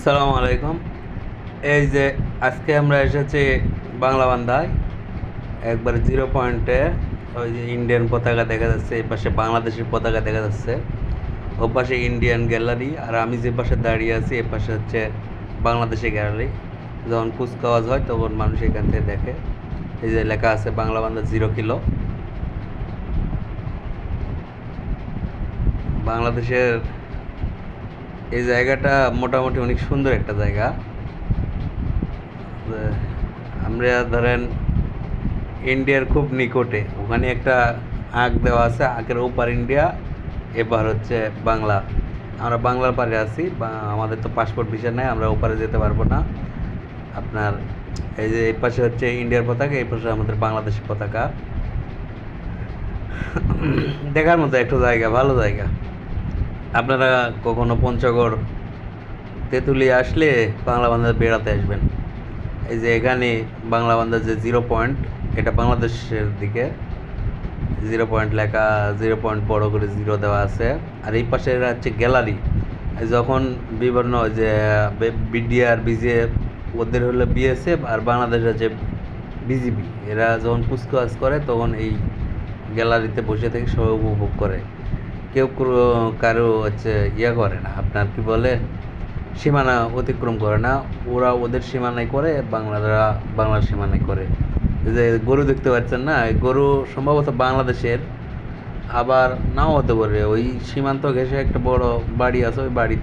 আসসালামু আলাইকুম। এই যে আজকে আমরা এসেছি বাংলা বান্ধায়, একবারে জিরো পয়েন্টে। ওই যে ইন্ডিয়ান পতাকা দেখা যাচ্ছে, এই পাশে বাংলাদেশের পতাকা দেখা যাচ্ছে, ও পাশে ইন্ডিয়ান গ্যালারি, আর আমি যে পাশে দাঁড়িয়ে আছি এ পাশে হচ্ছে বাংলাদেশের গ্যালারি। যখন কুচকাওয়াজ হয় তখন মানুষ এখান থেকে দেখে। এই যে লেখা আছে বাংলা বান্ধা 0 কিলো। বাংলাদেশের এই জায়গাটা মোটামুটি অনেক সুন্দর একটা জায়গা। আমরা ধরেন ইন্ডিয়ার খুব নিকটে, ওখানে একটা আঁক দেওয়া আছে, আঁকের ওপার ইন্ডিয়া, এবার হচ্ছে বাংলা। আমরা বাংলার পারে আছি, বা আমাদের তো পাসপোর্ট ভিসা নেই, আমরা ওপারে যেতে পারবো না। আপনার এই যে এই পাশে হচ্ছে ইন্ডিয়ার পতাকা, এই পাশে আমাদের বাংলাদেশের পতাকা। দেখার মতো একটা জায়গা, ভালো জায়গা। আপনারা কখনো পঞ্চগড় তেঁতুলিয়া আসলে বাংলা বান্ধব বেড়াতে আসবেন। এই যে এখানে বাংলা বান্ধার যে 0 পয়েন্ট, এটা বাংলাদেশের দিকে 0 পয়েন্ট লেখা, 0 পয়েন্ট বড় করে 0 দেওয়া আছে। আর এই পাশে হচ্ছে গ্যালারি। যখন বিভিন্ন যে বিডিআর বিজিএফ, ওদের হলো বিএসএফ, আর বাংলাদেশ হচ্ছে বিজিবি, এরা যখন কুচকাওয়াজ করে তখন এই গ্যালারিতে বসে থেকে সবাই উপভোগ করে। কেউ কারো হচ্ছে করে না, আপনার কি বলে, সীমানা অতিক্রম করে না। ওরা ওদের সীমানায় করে, বাংলারা বাংলার সীমানায় করে। এই যে গরু দেখতে পাচ্ছেন না, এই গরু সম্ভবত বাংলাদেশের, আবার নাও হতে পারে। ওই সীমান্ত ঘেঁষে একটা বড় বাড়ি আছে, ওই বাড়িতে